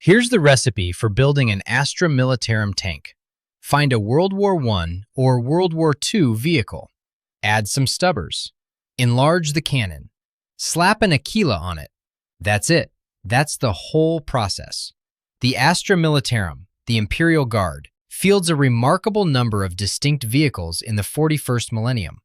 Here's the recipe for building an Astra Militarum tank. Find a World War I or World War II vehicle. Add some stubbers. Enlarge the cannon. Slap an Aquila on it. That's it. That's the whole process. The Astra Militarum, the Imperial Guard, fields a remarkable number of distinct vehicles in the 41st millennium.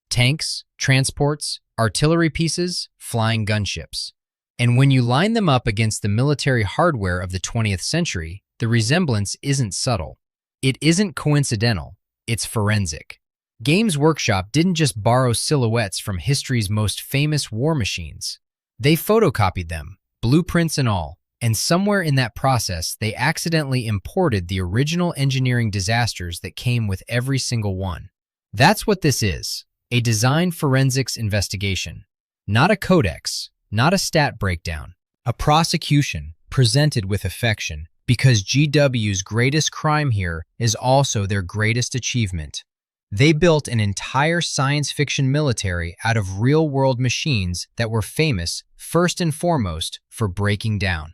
Tanks, transports, artillery pieces, flying gunships. And when you line them up against the military hardware of the 20th century, the resemblance isn't subtle. It isn't coincidental, it's forensic. Games Workshop didn't just borrow silhouettes from history's most famous war machines. They photocopied them, blueprints and all, and somewhere in that process, they accidentally imported the original engineering disasters that came with every single one. That's what this is, a design forensics investigation. Not a codex, not a stat breakdown, a prosecution presented with affection, because GW's greatest crime here is also their greatest achievement. They built an entire science fiction military out of real-world machines that were famous, first and foremost, for breaking down.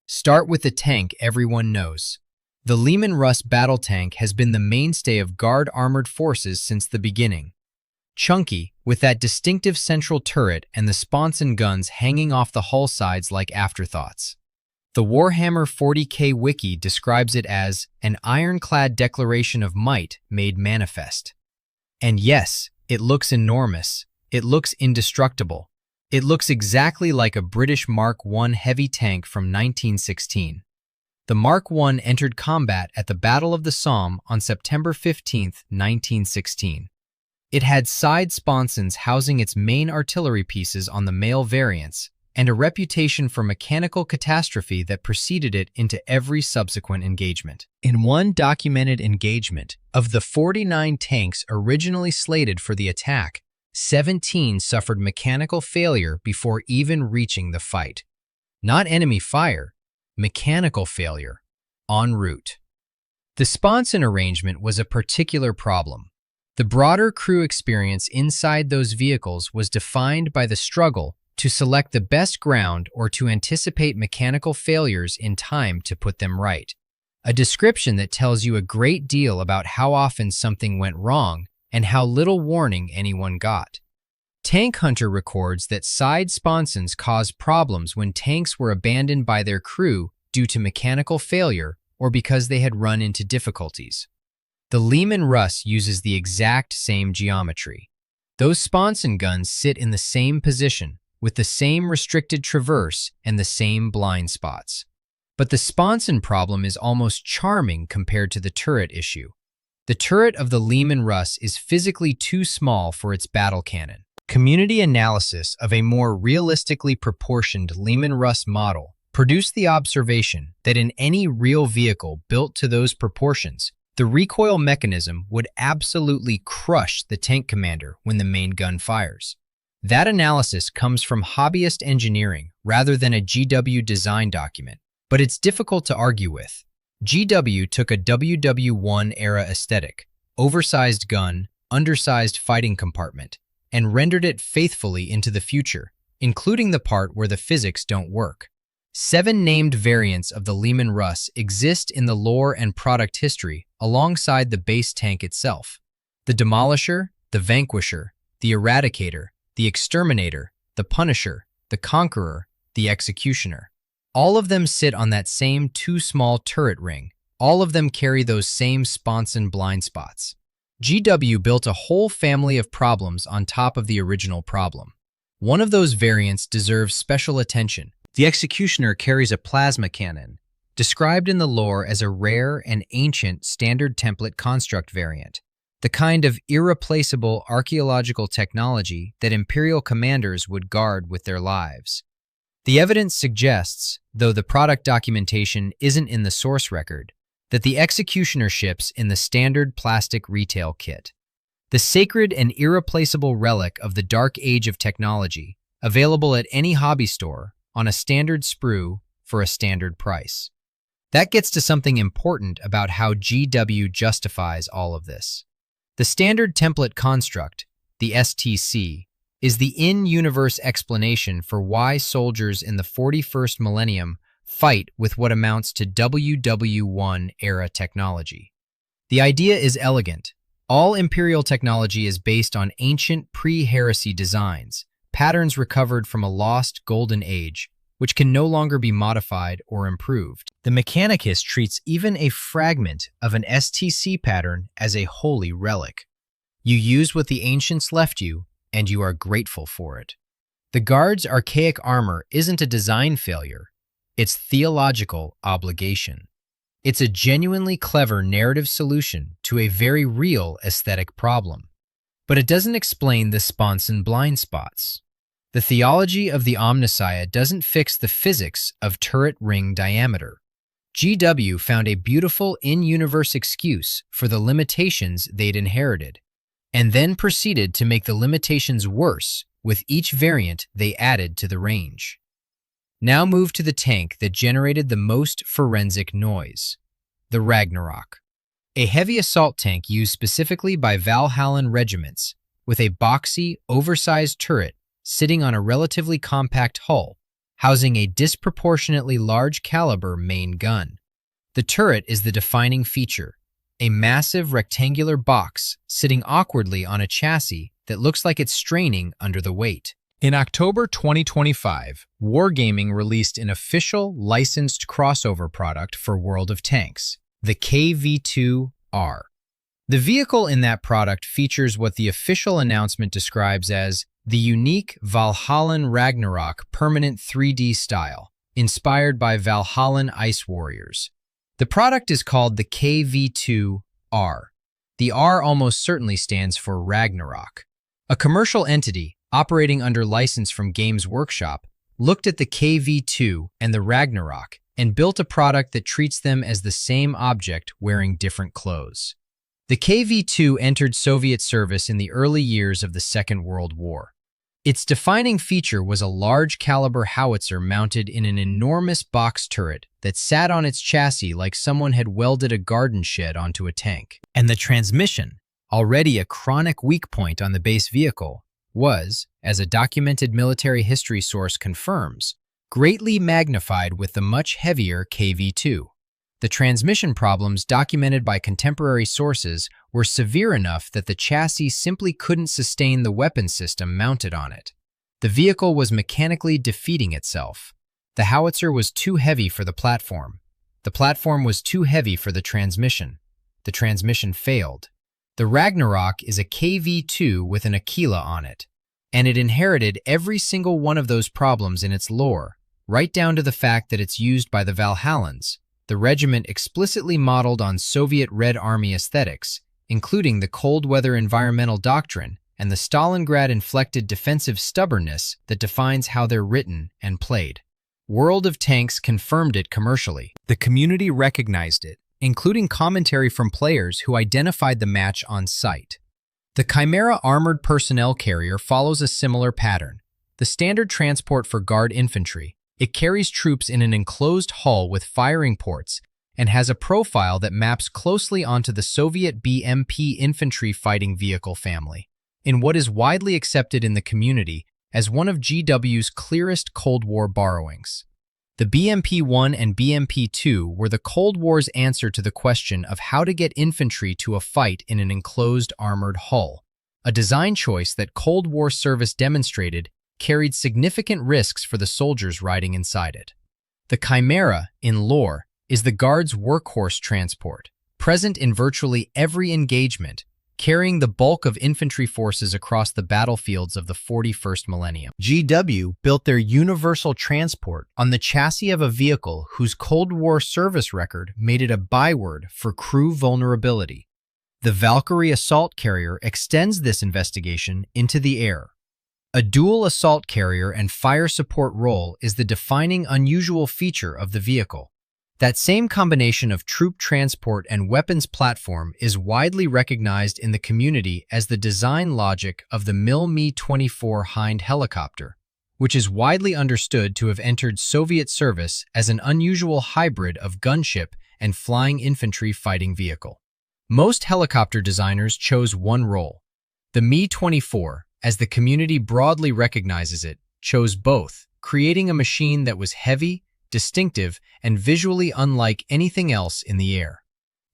Start with the tank everyone knows. The Leman Russ Battle Tank has been the mainstay of Guard armored forces since the beginning. Chunky, with that distinctive central turret and the sponson guns hanging off the hull sides like afterthoughts. The Warhammer 40K wiki describes it as an ironclad declaration of might made manifest. And yes, it looks enormous. It looks indestructible. It looks exactly like a British Mark I heavy tank from 1916. The Mark I entered combat at the Battle of the Somme on September 15, 1916. It had side sponsons housing its main artillery pieces on the male variants, and a reputation for mechanical catastrophe that preceded it into every subsequent engagement. In one documented engagement, of the 49 tanks originally slated for the attack, 17 suffered mechanical failure before even reaching the fight. Not enemy fire, mechanical failure, en route. The sponson arrangement was a particular problem. The broader crew experience inside those vehicles was defined by the struggle to select the best ground or to anticipate mechanical failures in time to put them right. A description that tells you a great deal about how often something went wrong and how little warning anyone got. Tank Hunter records that side sponsons caused problems when tanks were abandoned by their crew due to mechanical failure or because they had run into difficulties. The Leman Russ uses the exact same geometry. Those sponson guns sit in the same position, with the same restricted traverse and the same blind spots. But the sponson problem is almost charming compared to the turret issue. The turret of the Leman Russ is physically too small for its battle cannon. Community analysis of a more realistically proportioned Leman Russ model produced the observation that in any real vehicle built to those proportions, the recoil mechanism would absolutely crush the tank commander when the main gun fires. That analysis comes from hobbyist engineering rather than a GW design document, but it's difficult to argue with. GW took a WW1 era aesthetic, oversized gun, undersized fighting compartment, and rendered it faithfully into the future, including the part where the physics don't work. 7 named variants of the Leman Russ exist in the lore and product history alongside the base tank itself. The Demolisher, the Vanquisher, the Eradicator, the Exterminator, the Punisher, the Conqueror, the Executioner. All of them sit on that same too small turret ring. All of them carry those same sponson blind spots. GW built a whole family of problems on top of the original problem. One of those variants deserves special attention. The Executioner carries a plasma cannon, described in the lore as a rare and ancient standard template construct variant, the kind of irreplaceable archaeological technology that Imperial commanders would guard with their lives. The evidence suggests, though the product documentation isn't in the source record, that the Executioner ships in the standard plastic retail kit. The sacred and irreplaceable relic of the dark age of technology, available at any hobby store, on a standard sprue for a standard price. That gets to something important about how GW justifies all of this. The standard template construct, the STC, is the in-universe explanation for why soldiers in the 41st millennium fight with what amounts to WW1 era technology. The idea is elegant. All Imperial technology is based on ancient pre-heresy designs, patterns recovered from a lost golden age, which can no longer be modified or improved. The Mechanicus treats even a fragment of an STC pattern as a holy relic. You use what the ancients left you, and you are grateful for it. The Guard's archaic armor isn't a design failure, it's theological obligation. It's a genuinely clever narrative solution to a very real aesthetic problem. But it doesn't explain the sponson blind spots. The theology of the Omnissiah doesn't fix the physics of turret ring diameter. GW found a beautiful in-universe excuse for the limitations they'd inherited, and then proceeded to make the limitations worse with each variant they added to the range. Now move to the tank that generated the most forensic noise, the Ragnarok. A heavy assault tank used specifically by Valhallan regiments, with a boxy, oversized turret sitting on a relatively compact hull, housing a disproportionately large caliber main gun. The turret is the defining feature, a massive rectangular box sitting awkwardly on a chassis that looks like it's straining under the weight. In October 2025, Wargaming released an official licensed crossover product for World of Tanks, the KV2R. The vehicle in that product features what the official announcement describes as the unique Valhallan Ragnarok permanent 3D style, inspired by Valhallan ice warriors. The product is called the KV2R. The R almost certainly stands for Ragnarok. A commercial entity, operating under license from Games Workshop, looked at the KV2 and the Ragnarok and built a product that treats them as the same object wearing different clothes. The KV2 entered Soviet service in the early years of the Second World War. Its defining feature was a large caliber howitzer mounted in an enormous box turret that sat on its chassis like someone had welded a garden shed onto a tank. And the transmission, already a chronic weak point on the base vehicle, was, as a documented military history source confirms, greatly magnified with the much heavier KV2. The transmission problems documented by contemporary sources were severe enough that the chassis simply couldn't sustain the weapon system mounted on it. The vehicle was mechanically defeating itself. The howitzer was too heavy for the platform. The platform was too heavy for the transmission. The transmission failed. The Ragnarok is a KV2 with an Aquila on it, and it inherited every single one of those problems in its lore, right down to the fact that it's used by the Valhallans, the regiment explicitly modeled on Soviet Red Army aesthetics, including the cold weather environmental doctrine and the Stalingrad-inflected defensive stubbornness that defines how they're written and played. World of Tanks confirmed it commercially. The community recognized it, including commentary from players who identified the match on site. The Chimera armored personnel carrier follows a similar pattern. The standard transport for Guard infantry, it carries troops in an enclosed hull with firing ports and has a profile that maps closely onto the Soviet BMP infantry fighting vehicle family, in what is widely accepted in the community as one of GW's clearest Cold War borrowings. The BMP-1 and BMP-2 were the Cold War's answer to the question of how to get infantry to a fight in an enclosed armored hull, a design choice that Cold War service demonstrated carried significant risks for the soldiers riding inside it. The Chimera, in lore, is the Guard's workhorse transport, present in virtually every engagement, carrying the bulk of infantry forces across the battlefields of the 41st millennium. GW built their universal transport on the chassis of a vehicle whose Cold War service record made it a byword for crew vulnerability. The Valkyrie assault carrier extends this investigation into the air. A dual assault carrier and fire support role is the defining unusual feature of the vehicle. That same combination of troop transport and weapons platform is widely recognized in the community as the design logic of the Mi-24 Hind helicopter, which is widely understood to have entered Soviet service as an unusual hybrid of gunship and flying infantry fighting vehicle. Most helicopter designers chose one role. The Mi-24, as the community broadly recognizes it, chose both, creating a machine that was heavy, distinctive, and visually unlike anything else in the air.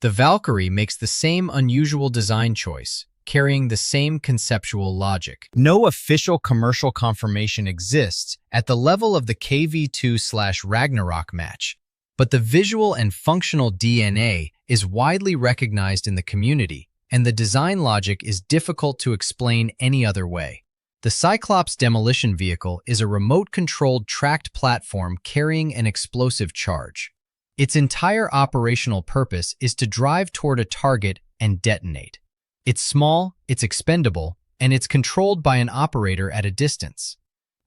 The Valkyrie makes the same unusual design choice, carrying the same conceptual logic. No official commercial confirmation exists at the level of the KV2/Ragnarok match, but the visual and functional DNA is widely recognized in the community, and the design logic is difficult to explain any other way. The Cyclops demolition vehicle is a remote-controlled tracked platform carrying an explosive charge. Its entire operational purpose is to drive toward a target and detonate. It's small, it's expendable, and it's controlled by an operator at a distance.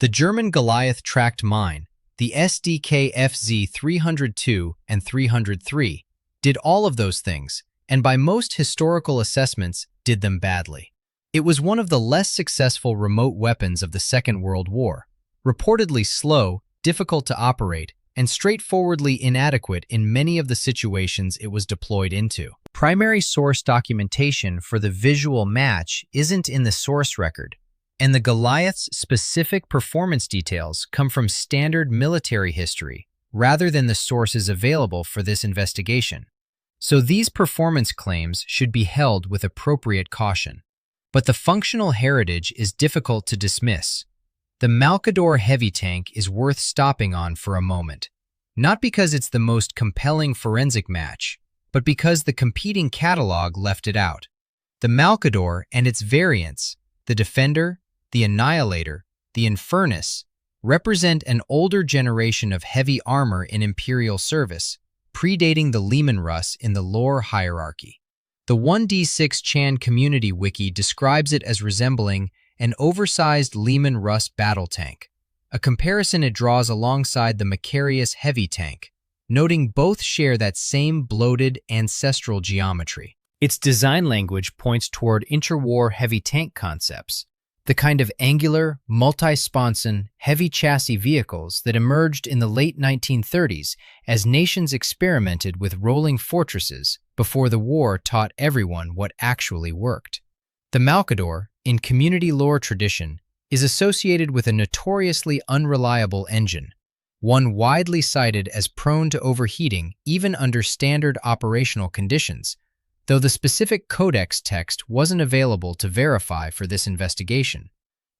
The German Goliath tracked mine, the SDK FZ 302 and 303, did all of those things, and by most historical assessments, did them badly. It was one of the less successful remote weapons of the Second World War, reportedly slow, difficult to operate, and straightforwardly inadequate in many of the situations it was deployed into. Primary source documentation for the visual match isn't in the source record, and the Goliath's specific performance details come from standard military history rather than the sources available for this investigation. So these performance claims should be held with appropriate caution. But the functional heritage is difficult to dismiss. The Malcador heavy tank is worth stopping on for a moment, not because it's the most compelling forensic match, but because the competing catalog left it out. The Malcador and its variants, the Defender, the Annihilator, the Infernus, represent an older generation of heavy armor in Imperial service, predating the Leman Russ in the lore hierarchy. The 1D6 Chan community wiki describes it as resembling an oversized Leman Russ Battle Tank, a comparison it draws alongside the Macarius heavy tank, noting both share that same bloated ancestral geometry. Its design language points toward interwar heavy tank concepts, the kind of angular, multi-sponson, heavy chassis vehicles that emerged in the late 1930s as nations experimented with rolling fortresses before the war taught everyone what actually worked. The Malcador, in community lore tradition, is associated with a notoriously unreliable engine, one widely cited as prone to overheating even under standard operational conditions, though the specific codex text wasn't available to verify for this investigation.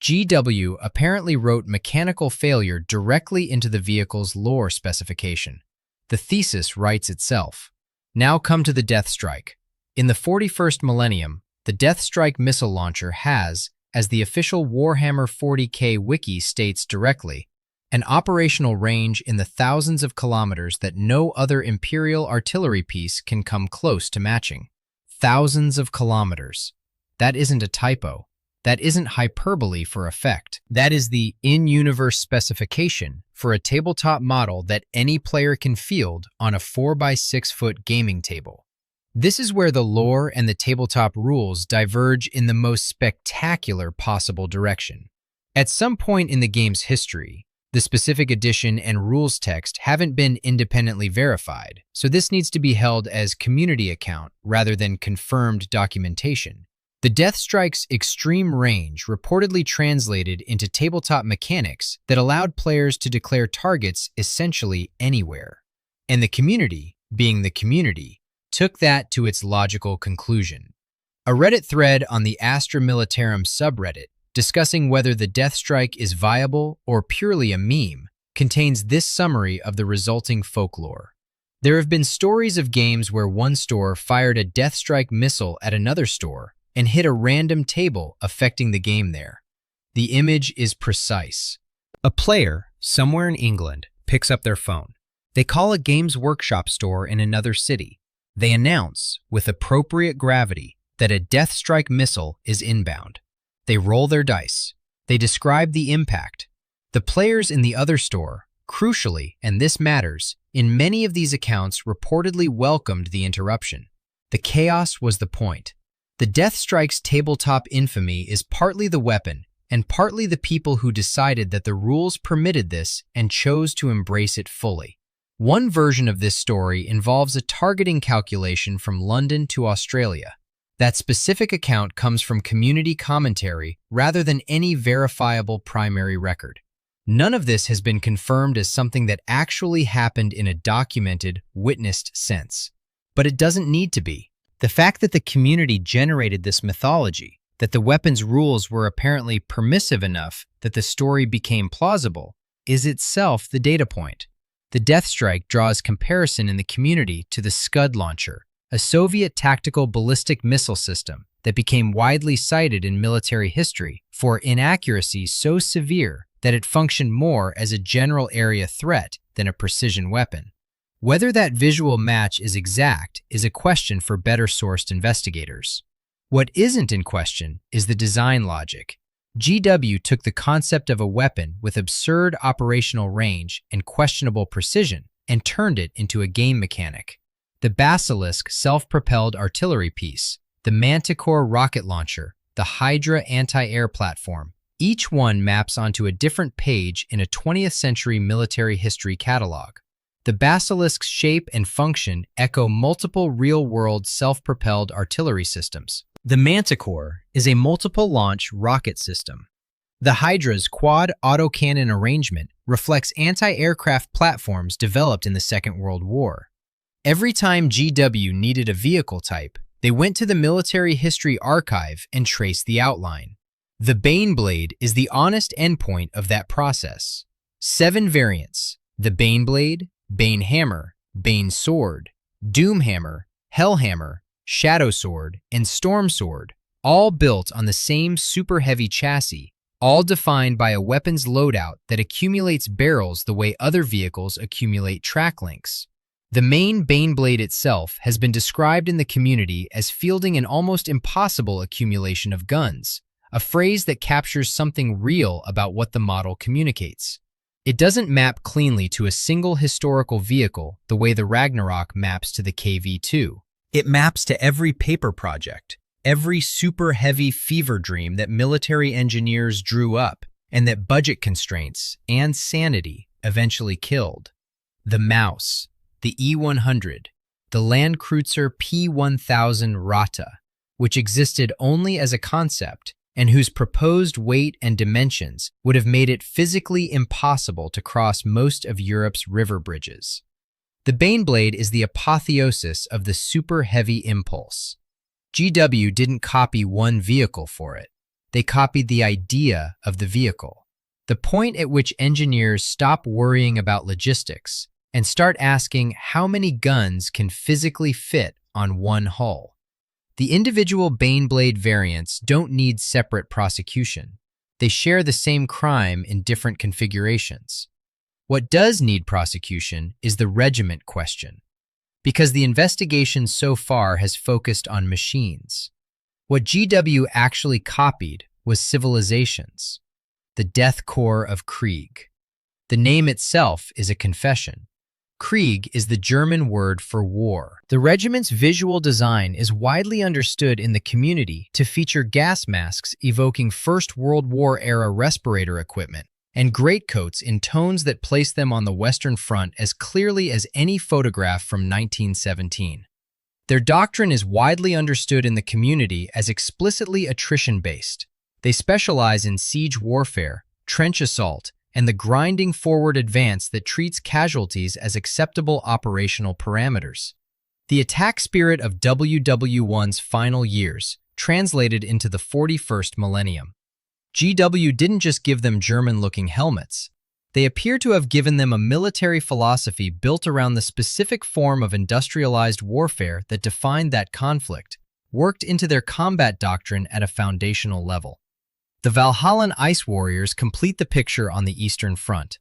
GW apparently wrote mechanical failure directly into the vehicle's lore specification. The thesis writes itself. Now come to the Death Strike. In the 41st millennium, the Death Strike missile launcher has, as the official Warhammer 40K wiki states directly, an operational range in the thousands of kilometers that no other Imperial artillery piece can come close to matching. Thousands of kilometers. That isn't a typo. That isn't hyperbole for effect. That is the in-universe specification for a tabletop model that any player can field on a 4x6-foot gaming table. This is where the lore and the tabletop rules diverge in the most spectacular possible direction. At some point in the game's history, the specific edition and rules text haven't been independently verified, so this needs to be held as community account rather than confirmed documentation. The Death Strike's extreme range reportedly translated into tabletop mechanics that allowed players to declare targets essentially anywhere. And the community, being the community, took that to its logical conclusion. A Reddit thread on the Astra Militarum subreddit discussing whether the Death Strike is viable or purely a meme contains this summary of the resulting folklore. There have been stories of games where one store fired a Death Strike missile at another store and hit a random table affecting the game there. The image is precise. A player, somewhere in England, picks up their phone. They call a Games Workshop store in another city. They announce, with appropriate gravity, that a Death Strike missile is inbound. They roll their dice. They describe the impact. The players in the other store, crucially, and this matters, in many of these accounts reportedly welcomed the interruption. The chaos was the point. The Death Strike's tabletop infamy is partly the weapon and partly the people who decided that the rules permitted this and chose to embrace it fully. One version of this story involves a targeting calculation from London to Australia. That specific account comes from community commentary rather than any verifiable primary record. None of this has been confirmed as something that actually happened in a documented, witnessed sense. But it doesn't need to be. The fact that the community generated this mythology, that the weapons rules were apparently permissive enough that the story became plausible, is itself the data point. The Death Strike draws comparison in the community to the Scud launcher, a Soviet tactical ballistic missile system that became widely cited in military history for inaccuracies so severe that it functioned more as a general area threat than a precision weapon. Whether that visual match is exact is a question for better-sourced investigators. What isn't in question is the design logic. GW took the concept of a weapon with absurd operational range and questionable precision and turned it into a game mechanic. The Basilisk self-propelled artillery piece, the Manticore rocket launcher, the Hydra anti-air platform, each one maps onto a different page in a 20th century military history catalog. The Basilisk's shape and function echo multiple real-world self-propelled artillery systems. The Manticore is a multiple-launch rocket system. The Hydra's quad autocannon arrangement reflects anti-aircraft platforms developed in the Second World War. Every time GW needed a vehicle type, they went to the Military History Archive and traced the outline. The Baneblade is the honest endpoint of that process. 7 variants: the Baneblade, Banehammer, Banesword, Doomhammer, Hellhammer, Shadow Sword, and Storm Sword, all built on the same super heavy chassis, all defined by a weapons loadout that accumulates barrels the way other vehicles accumulate track links. The main Baneblade itself has been described in the community as fielding an almost impossible accumulation of guns, a phrase that captures something real about what the model communicates. It doesn't map cleanly to a single historical vehicle the way the Ragnarok maps to the KV2. It maps to every paper project, every super heavy fever dream that military engineers drew up and that budget constraints and sanity eventually killed. The Maus, the E100, the Landkreuzer P1000 Rata, which existed only as a concept and whose proposed weight and dimensions would have made it physically impossible to cross most of Europe's river bridges. The Baneblade is the apotheosis of the super heavy impulse. GW didn't copy one vehicle for it. They copied the idea of the vehicle. The point at which engineers stop worrying about logistics and start asking how many guns can physically fit on one hull. The individual Baneblade variants don't need separate prosecution. They share the same crime in different configurations. What does need prosecution is the regiment question, because the investigation so far has focused on machines. What GW actually copied was civilizations, the death core of Krieg. The name itself is a confession. Krieg is the German word for war. The regiment's visual design is widely understood in the community to feature gas masks evoking First World War-era respirator equipment and greatcoats in tones that place them on the Western Front as clearly as any photograph from 1917. Their doctrine is widely understood in the community as explicitly attrition-based. They specialize in siege warfare, trench assault, and the grinding forward advance that treats casualties as acceptable operational parameters. The attack spirit of WW1's final years translated into the 41st millennium. GW didn't just give them German-looking helmets. They appear to have given them a military philosophy built around the specific form of industrialized warfare that defined that conflict, worked into their combat doctrine at a foundational level. The Valhallan Ice Warriors complete the picture on the Eastern Front.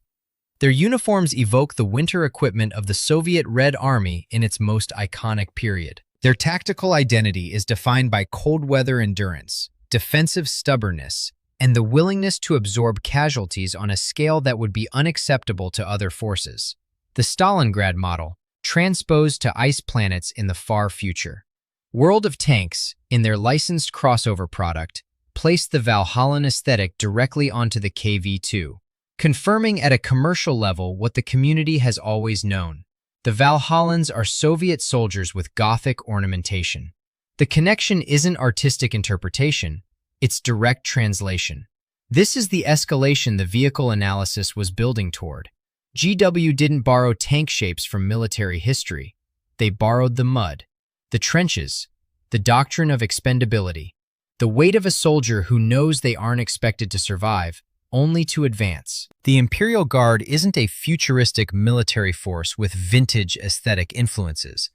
Their uniforms evoke the winter equipment of the Soviet Red Army in its most iconic period. Their tactical identity is defined by cold weather endurance, defensive stubbornness, and the willingness to absorb casualties on a scale that would be unacceptable to other forces. The Stalingrad model, transposed to ice planets in the far future. World of Tanks, in their licensed crossover product, placed the Valhallan aesthetic directly onto the KV2, confirming at a commercial level what the community has always known. The Valhallans are Soviet soldiers with Gothic ornamentation. The connection isn't artistic interpretation, it's direct translation. This is the escalation the vehicle analysis was building toward. GW didn't borrow tank shapes from military history. They borrowed the mud, the trenches, the doctrine of expendability, the weight of a soldier who knows they aren't expected to survive, only to advance. The Imperial Guard isn't a futuristic military force with vintage aesthetic influences.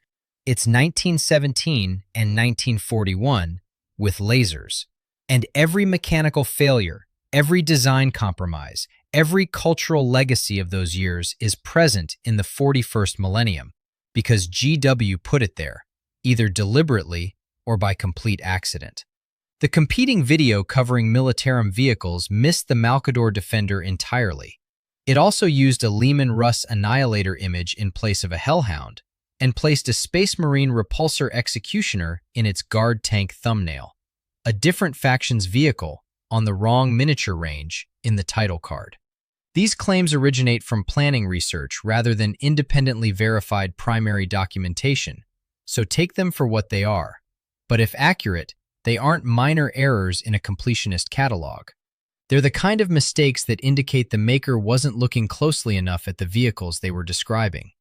It's 1917 and 1941 with lasers. And every mechanical failure, every design compromise, every cultural legacy of those years is present in the 41st millennium, because GW put it there, either deliberately or by complete accident. The competing video covering Militarum vehicles missed the Malcador Defender entirely. It also used a Leman Russ Annihilator image in place of a Hellhound, and placed a Space Marine Repulsor Executioner in its Guard tank thumbnail, a different faction's vehicle on the wrong miniature range in the title card. These claims originate from planning research rather than independently verified primary documentation, so take them for what they are. But if accurate, they aren't minor errors in a completionist catalog. They're the kind of mistakes that indicate the maker wasn't looking closely enough at the vehicles they were describing.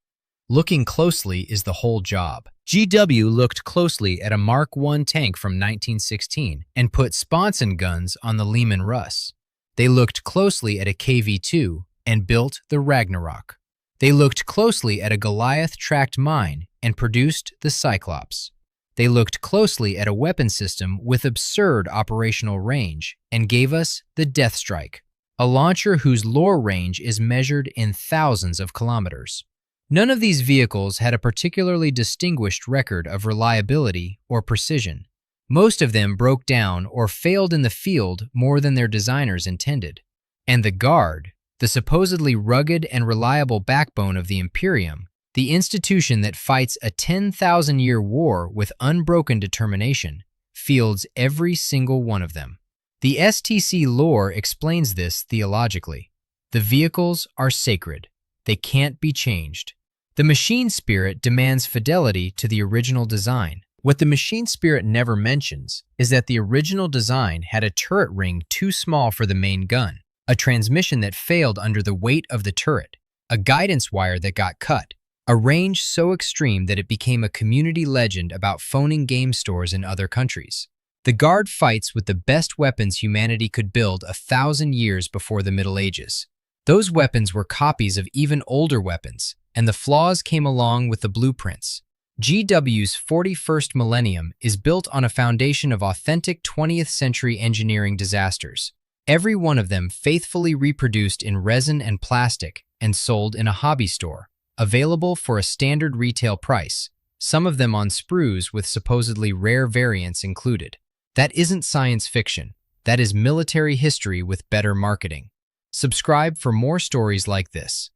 Looking closely is the whole job. GW looked closely at a Mark I tank from 1916 and put sponson guns on the Leman Russ. They looked closely at a KV2 and built the Ragnarok. They looked closely at a Goliath tracked mine and produced the Cyclops. They looked closely at a weapon system with absurd operational range and gave us the Death Strike, a launcher whose lore range is measured in thousands of kilometers. None of these vehicles had a particularly distinguished record of reliability or precision. Most of them broke down or failed in the field more than their designers intended. And the Guard, the supposedly rugged and reliable backbone of the Imperium, the institution that fights a 10,000-year war with unbroken determination, fields every single one of them. The STC lore explains this theologically. The vehicles are sacred. They can't be changed. The machine spirit demands fidelity to the original design. What the machine spirit never mentions is that the original design had a turret ring too small for the main gun, a transmission that failed under the weight of the turret, a guidance wire that got cut, a range so extreme that it became a community legend about phoning game stores in other countries. The Guard fights with the best weapons humanity could build 1,000 years before the Middle Ages. Those weapons were copies of even older weapons, and the flaws came along with the blueprints. GW's 41st millennium is built on a foundation of authentic 20th century engineering disasters, every one of them faithfully reproduced in resin and plastic and sold in a hobby store, available for a standard retail price, some of them on sprues with supposedly rare variants included. That isn't science fiction. That is military history with better marketing. Subscribe for more stories like this.